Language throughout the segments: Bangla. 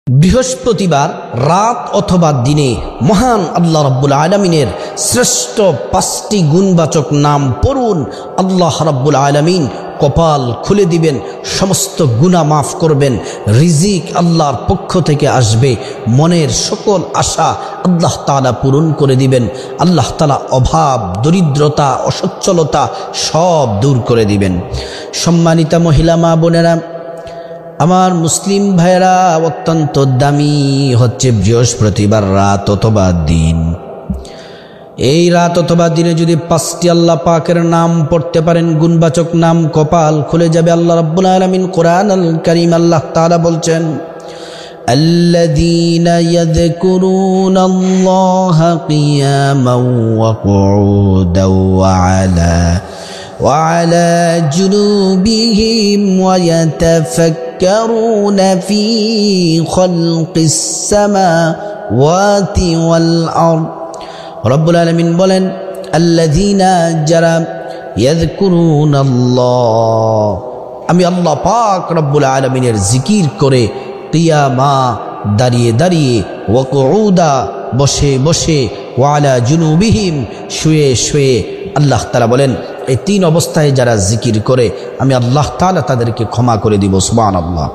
বৃহস্পতিবার রাত অথবা দিনে মহান আল্লাহ রাব্বুল আলামিনের শ্রেষ্ঠ 5টি গুণবাচক নাম পড়ুন। আল্লাহ রাব্বুল আলামিন কপাল খুলে দিবেন, সমস্ত গুনাহ মাফ করবেন, রিজিক আল্লাহর পক্ষ থেকে আসবে, মনের সকল আশা আল্লাহ তাআলা পূরণ করে দিবেন। আল্লাহ তাআলা অভাব, দরিদ্রতা, অসচ্ছলতা সব দূর করে দিবেন। সম্মানিতা মহিলা মা বোনেরা, আমার মুসলিম ভাইরা, অত্যন্ত দামি হচ্ছে বৃহস্পতিবার রাত অথবা দিন। এই রাত অথবা দিনে যদি 5টি আল্লাহ পাকের নাম পড়তে পারেন, গুণবাচক নাম, কপাল খুলে যাবে। আল্লাহ রাব্বুল আলামিন কোরআন আল কারীম আল্লাহ তাআলা বলছেন, আল্লাযীনা ইয়াযকুরুনাল্লাহা কিয়ামান ওয়া কুউদান ওয়া আলা জুনুবিহিম ওয়া يتفكرون في خلق السماوات والأرض। রব্বুল আলামিন বলেন, আল্লাযীনা যারা ইয়াযকুরুনাল্লাহ, আমি আল্লাহ পাক রব্বুল আলামিনের জিকির করে, কিয়ামা দাঁড়িয়ে দাঁড়িয়ে, ওয়া কুউদা বসে বসে, ওয়া আলা জুনুবিহিম শুয়ে শুয়ে। আল্লাহ তাআলা বলেন, এই 3 অবস্থায় যারা জিকির করে আমি আল্লাহ তাআলা তাদেরকে ক্ষমা করে দিব। সুবহানাল্লাহ।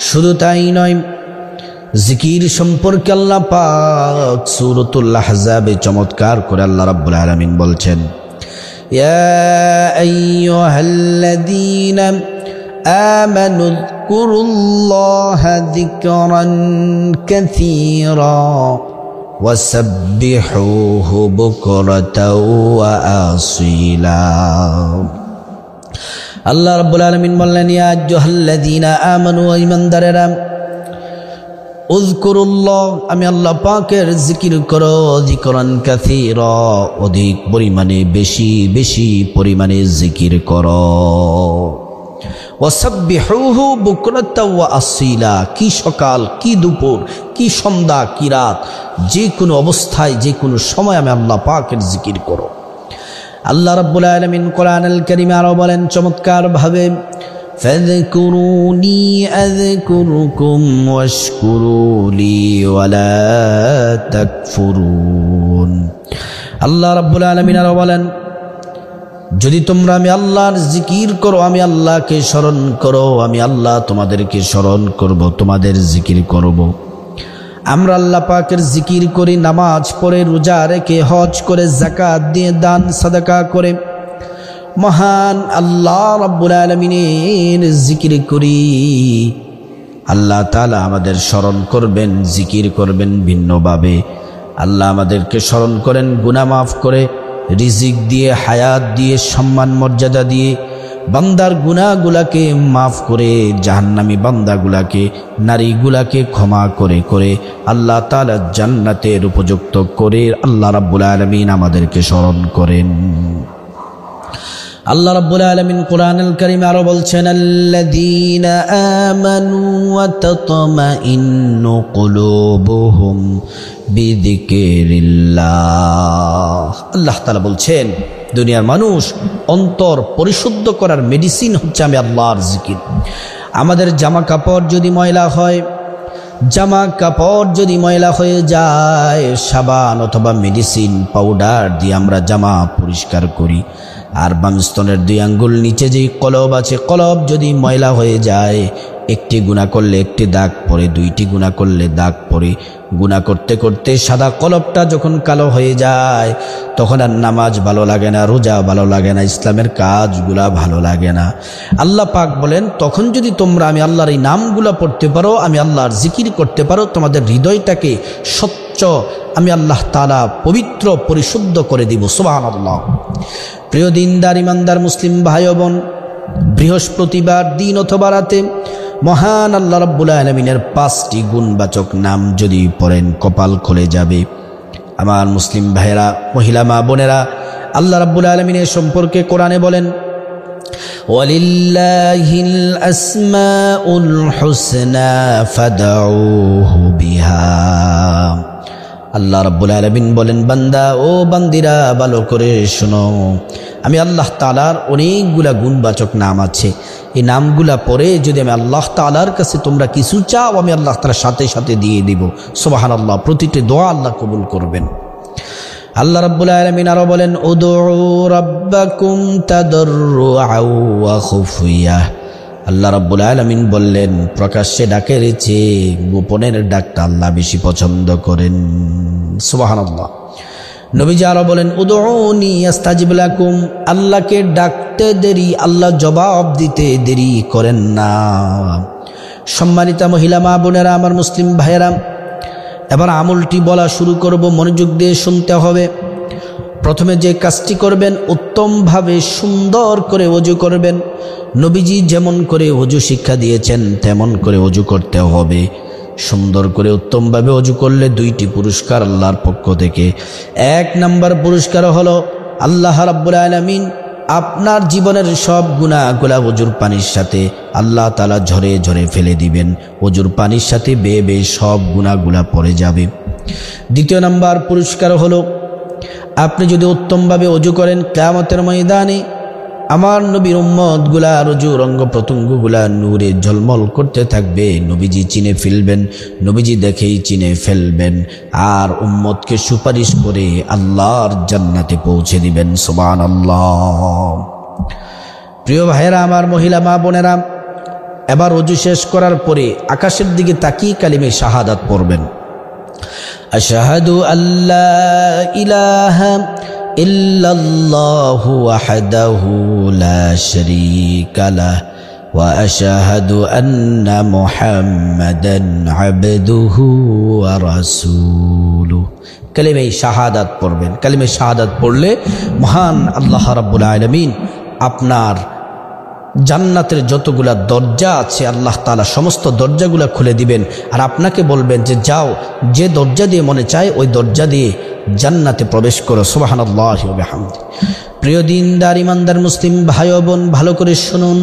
শুধু তাই নয়, জিকির সম্পর্কে আল্লাহ পাক সূরাতুল আহজাবে চমৎকার করে আল্লাহ রাব্বুল আলামিন বলছেন, ইয়া আইয়ুহাল্লাযীনা আমানু যকুরুল্লাহা যিকরান কাসীরা ওয়াসাব্বিহুহু বুকরাতাও ওয়া আসীলা। আল্লাহ রাব্বুল আলামিন বললেন, ইয়া আইয়ুহাল্লাযীনা আমানু, ঈমানদারেরা, উযকুরুল্লাহ, আমি আল্লাহ পাকের জিকির করো, যিকরান কাসীরা, অধিক পরিমাণে, বেশি বেশি পরিমাণে জিকির করো। ওয়াসাব্বিহুহু বুকরাতাও ওয়া আসীলা, কি সকাল, কি দুপুর, কি সন্ধ্যা, কি রাত, যে কোনো অবস্থায়, যে কোনো সময় আমি আল্লাহ পাকের জিকির করো। আল্লাহ রাব্বুল আলামিন কোরআনুল কারীমে আরো বলেন চমৎকার ভাবে, ফাযকুরুনি আযকুরুকুম ওয়াশকুরুলি ওয়ালা তাকফুরুন। আল্লাহ রাব্বুল আলামিন আরো বলেন, যদি তোমরা আমি আল্লাহর জিকির করো, আমি আল্লাহকে স্মরণ করো, আমি আল্লাহ তোমাদেরকে স্মরণ করব, তোমাদের জিকির করব। আমরা আল্লাহ পাকের জিকির করি, নামাজ পড়ে, রোজা রেখে, হজ করে, যাকাত দিয়ে, দান সাদাকা করে, মহান আল্লাহ রাব্বুল আলামিনের জিকির করি। আল্লাহ তাআলা আমাদের স্মরণ করবেন, জিকির করবেন ভিন্নভাবে। আল্লাহ আমাদেরকে স্মরণ করেন, গুনাহ মাফ করে, রিজিক দিয়ে, হায়াত দিয়ে, সম্মান মর্যাদা দিয়ে, বান্দার গুনাহগুলাকে মাফ করে, জাহান্নামী বান্দাগুলাকে, নারীগুলাকে ক্ষমা করে করে আল্লাহ তাআলা জান্নাতের উপযুক্ত করে আল্লাহ রাব্বুল আলামিন আমাদেরকে স্মরণ করেন। আল্লাহ রাব্বুল আলামিন কোরআনুল কারীমে আরো বলছেন, আল্লাযীনা আমানু ওয়া তাতমাইন্নু কুলুবুহুম বিযিকরিল্লাহ। আল্লাহ তাআলা বলছেন, দুনিয়ার মানুষ অন্তর পরিশুদ্ধ করার মেডিসিন হচ্ছে আমি আল্লাহর জিকির। আমাদের জামা কাপড় যদি ময়লা হয়, জামা কাপড় যদি ময়লা হয়ে যায়, সাবান অথবা মেডিসিন পাউডার দিয়ে আমরা জামা পরিষ্কার করি। আর বাম স্তনের 2 আঙ্গুল নিচে যেই কলব আছে, কলব যদি ময়লা হয়ে যায়, একটি গুনাহ করলে একটি দাগ পড়ে, 2টি গুনাহ করলে দাগ পড়ে। গুনাহ করতে করতে সাদা কলবটা যখন কালো হয়ে যায়, তখন আর নামাজ ভালো লাগে না, রোজা ভালো লাগে না, ইসলামের কাজগুলা ভালো লাগে না। আল্লাহ পাক বলেন, তখন যদি তোমরা আমি আল্লাহর এই নামগুলা পড়তে পারো, আমি আল্লাহর জিকির করতে পারো, তোমাদের হৃদয়টাকে স্বচ্ছ আমি আল্লাহ তাআলা পবিত্র পরিশুদ্ধ করে দিব। সুবহানাল্লাহ। প্রিয় দিনদার ইমানদার মুসলিম ভাই বোন, বৃহস্পতিবার দিন অথবা রাতে মহান আল্লাহ রাব্বুল আলামিনের 5টি গুণবাচক নাম যদি পড়েন, কপাল খুলে যাবে। আমার মুসলিম ভাইয়েরা, মহিলা মা বোনেরা, আল্লাহ রাব্বুল আলামিনের সম্পর্কে কোরআনে বলেন, ওয়ালিল্লাহিল আসমাউল হুসনা ফাদউহু বিহা। আল্লাহ রাব্বুল আলামিন বলেন, বান্দা ও বান্দিরা ভালো করে শোনো, আমি আল্লাহ তাআলার অনেকগুলা গুণবাচক নাম আছে। এই নামগুলা পড়ে যদি আমি আল্লাহ তাআলার কাছে তোমরা কিছু চাও, আমি আল্লাহ তাআলার সাথে সাথে দিয়ে দিব। সুবহানাল্লাহ। প্রতিটি দোয়া আল্লাহ কবুল করবেন। আল্লাহ রাব্বুল আলামিন আরো বলেন, উদউ রাব্বাকুম তাদাররুআন ওয়া খুফিয়া। আল্লাহ রাব্বুল আলামিন বললেন, প্রকাশ্যে ডাকের চেয়ে গোপনের ডাকটা আল্লাহ বেশি পছন্দ করেন। সুবহানাল্লাহ। নবীজি আরো বলেন, উদউনি আস্তাজিব লাকুম। আল্লাহকে ডাকতে দেরি, আল্লাহ জবাব দিতে দেরি করেন না। সম্মানিতা মহিলা মা বোনেরা, আমার মুসলিম ভাইয়েরা, এবার আমলটি বলা শুরু করব, মনোযোগ দিয়ে শুনতে হবে। প্রথমে যে কাজটি করবেন, উত্তমভাবে সুন্দর করে ওযু করবেন। নবীজি যেমন করে ওযু শিক্ষা দিয়েছেন তেমন করে ওযু করতে হবে। সুন্দর করে উত্তমভাবে ওযু করলে দুইটি পুরস্কার আল্লাহর পক্ষ থেকে। এক নাম্বার পুরস্কার হলো আল্লাহ রাব্বুল আলামিন আপনার জীবনের সব গুনাহগুলা ওযুর পানির সাথে আল্লাহ তাআলা ঝরে ঝরে ফেলে দিবেন। ওযুর পানির সাথে বেয়ে বেয়ে সব গুনাহগুলা পড়ে যাবে। দ্বিতীয় নাম্বার পুরস্কার হলো, আপনি যদি উত্তমভাবে ওযু করেন, কিয়ামতের ময়দানে আমার নবীর উম্মতগুলার ওযুর অঙ্গ প্রত্যঙ্গগুলা নূরে ঝলমল করতে থাকবে। নবীজি চিনে ফেলবেন, নবীজি দেখেই চিনে ফেলবেন, আর উম্মতকে সুপারিশ করে আল্লাহর জান্নাতে পৌঁছে দিবেন। সুবহানাল্লাহ। প্রিয় ভাইয়েরা, আমার মহিলা মা বোনেরা, এবার ওযু শেষ করার পরে আকাশের দিকে তাকিয়ে কালিমে শাহাদাত পড়বেন। আশহাদু আল্লা ইলাহা ইল্লাল্লাহু ওয়াহদাহু লা শারীকা লাহু ওয়া আশহাদু আন্না মুহাম্মাদান আবদুহু ওয়া রাসূলুহু। কালিমে শাহাদাত পড়বেন। কালিমে শাহাদাত পড়লে মহান আল্লাহ রাব্বুল আলামিন আপনার জান্নাতের যতগুলা দরজা আছে আল্লাহ তাআলা সমস্ত দরজাগুলা খুলে দিবেন, আর আপনাকে বলবেন যে যাও, যে দরজা দিয়ে মনে চায় ওই দরজা দিয়ে জান্নাতে প্রবেশ করো। সুবহানাল্লাহি ওয়া বিহামদি। প্রিয় দিনদার ইমানদার মুসলিম ভাই ও বোন, ভালো করে শুনুন।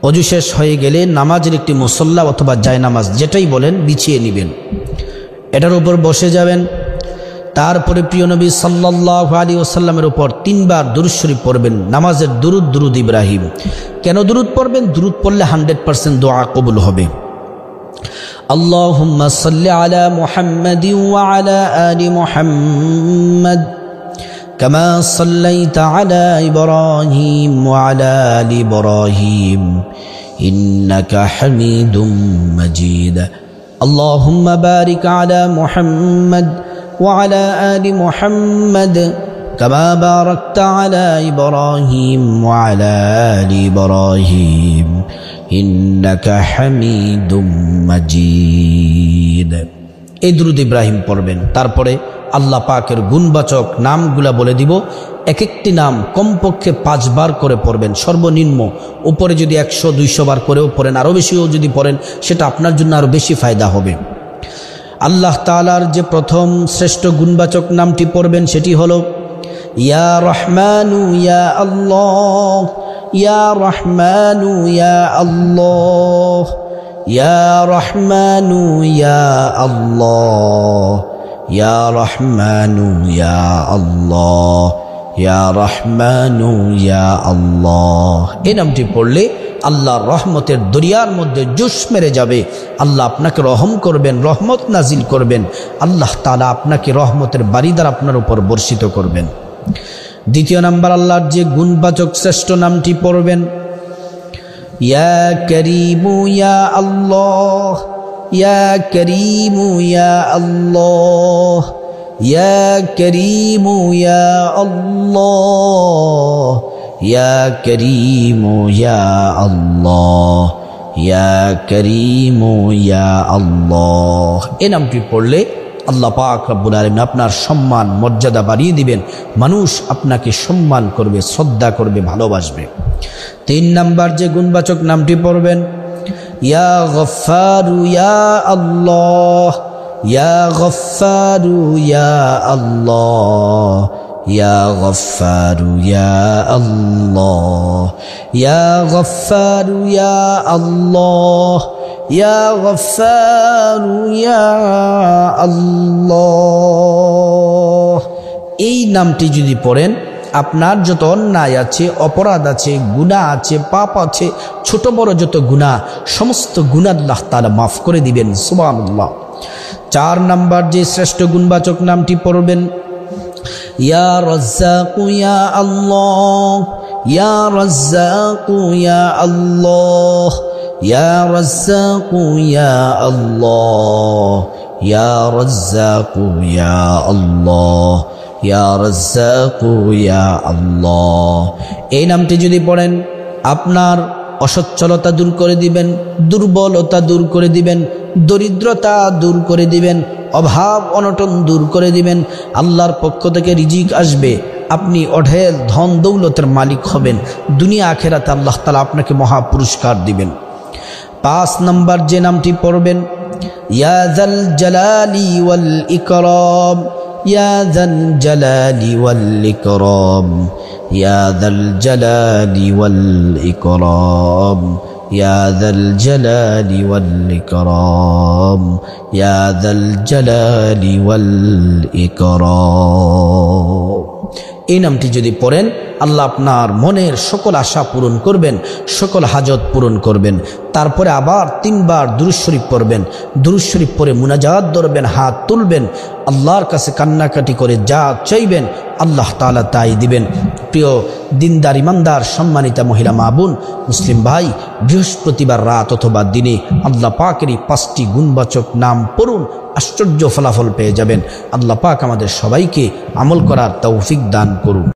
ওযু শেষ হয়ে গেলে নামাজের একটি মুসল্লা অথবা জায়নামাজ যেটাই বলেন বিছিয়ে নেবেন, এটার উপর বসে যাবেন। তারপরে প্রিয় নবী সাল্লাল্লাহু আলাইহি ওয়াসাল্লামের উপর 3 বার দুরূদ শরীফ পড়বেন। নামাজের দুরূদ, দুরূদ ইব্রাহিম। কেন দুরূদ পড়বেন? দুরূদ পড়লে 100% দোয়া কবুল হবে। আল্লাহুম্মা সাল্লি আলা মুহাম্মাদিন ওয়া আলা আলি মুহাম্মাদ কামা সাল্লাইতা আলা ইব্রাহিম ওয়া আলা আলি ইব্রাহিম ইন্নাকা হামিদুম মাজিদ। আল্লাহুম্মা বারিক আলা মুহাম্মাদ وعلى آل محمد كما باركت على إبراهيم وعلى آل إبراهيم إنك حميد مجيد। এই দুরূদ ইব্রাহিম পড়বেন। তারপরে আল্লাহ পাকের গুণবাচক নামগুলা বলে দিব। এক একটি নাম কমপক্ষে 5 বার করে পড়বেন সর্বনিম্ন। উপরে যদি 100-200 বার করেও পড়েন, আরও বেশিও যদি পড়েন, সেটা আপনার জন্য আরও বেশি ফায়দা হবে। আল্লাহ তাআলার যে প্রথম শ্রেষ্ঠ গুণবাচক নামটি পড়বেন সেটি হলো ইয়া রহমানু ইয়া আল্লাহ, ইয়া রহমানু ইয়া আল্লাহ, ইয়া রহমানু ইয়া আল্লাহ, ইয়া রহমানু ইয়া আল্লাহ, ইয়া রহমানু ইয়া আল্লাহ। এই নামটি পড়লে আল্লাহর রহমতের দরিয়ার মধ্যে জোশ মেরে যাবে। আল্লাহ আপনাকে রহম করবেন, রহমত নাজিল করবেন। আল্লাহ তাআলা আপনাকে রহমতের বারিদার আপনার উপর বর্ষিত করবেন। দ্বিতীয় নাম্বার, আল্লাহর যে গুণবাচক শ্রেষ্ঠ নামটি পড়বেন, ইয়া করিমু ইয়া আল্লাহ, ইয়া করিমু ইয়া আল্লাহ, ইয়া করিমু ইয়া আল্লাহ, ইয়া করিমু ইয়া আল্লাহ, ইয়া করিমু ইয়া আল্লাহ। এই নামটি পড়লে আল্লাহ পাক রব্বুল আলামিন আপনার সম্মান মর্যাদা বাড়িয়ে দিবেন। মানুষ আপনাকে সম্মান করবে, শ্রদ্ধা করবে, ভালোবাসবে। 3 নাম্বার যে গুণবাচক নামটি পড়বেন, ইয়া গফফারু ইয়া আল্লাহ, ইয়া গফফারু ইয়া আল্লাহ, ইয়া গফফারু ইয়া আল্লাহ, ইয়া গফফারু ইয়া আল্লাহ, ইয়া গফফারু ইয়া আল্লাহ। এই নামটি যদি পড়েন আপনার যত অন্যায় আছে, অপরাধ আছে, গুনাহ আছে, পাপ আছে, ছোট বড় যত গুনাহ, সমস্ত গুনাহ আল্লাহ তাআলা মাফ করে দিবেন। সুবহানাল্লাহ। 4 নাম্বার যে শ্রেষ্ঠ গুণবাচক নামটি পড়বেন, ইয়া রাজ্জাকু ইয়া আল্লাহ, ইয়া রাজ্জাকু ইয়া আল্লাহ, ইয়া রাজ্জাকু ইয়া আল্লাহ, ইয়া রাজ্জাকু ইয়া আল্লাহ, ইয়া রাজ্জাকু ইয়া আল্লাহ। এই নামটি যদি পড়েন আপনার অসচ্ছলতা দূর করে দিবেন, দুর্বলতা দূর করে দিবেন, দরিদ্রতা দূর করে দিবেন, অভাব অনটন দূর করে দিবেন। আল্লাহর পক্ষ থেকে রিজিক আসবে, আপনি অঢেল ধন দৌলতের মালিক হবেন। দুনিয়া আখেরাতে আল্লাহ তাআলা আপনাকে মহা পুরস্কার দিবেন। 5 নাম্বার যে নামটি পড়বেন, ইয়া যাল জালালি ওয়াল ইকরাম, ইয়া যাল জালালি ওয়াল ইকরাম, ইয়া যাল জালালি ওয়াল ইকরাম, ইয়া যাল জালালি ওয়াল ইকরাম, ইয়া যাল জালালি ওয়াল ইকরাম। এই নামটি যদি পড়েন আল্লাহ আপনার মনের সকল আশা পূরণ করবেন, সকল হাজত পূরণ করবেন। তারপরে আবার 3 বার দুরূদ শরীফ পড়বেন। দুরূদ শরীফ পড়ে মুনাজাত ধরবেন, হাত তুলবেন, আল্লাহর কাছে কান্নাকাটি করে যা চাইবেন আল্লাহ তাআলা তাই দিবেন। প্রিয় দিনদার ইমানদার সম্মানিতা মহিলা মা বোন, মুসলিম ভাই, বৃহস্পতিবার রাত অথবা দিনে আল্লাহ পাকেরই 5টি গুণবাচক নাম পড়ুন, আশ্চর্য ফলাফল পেয়ে যাবেন। আল্লাহ পাক আমাদের সবাইকে আমল করার তৌফিক দান করুন।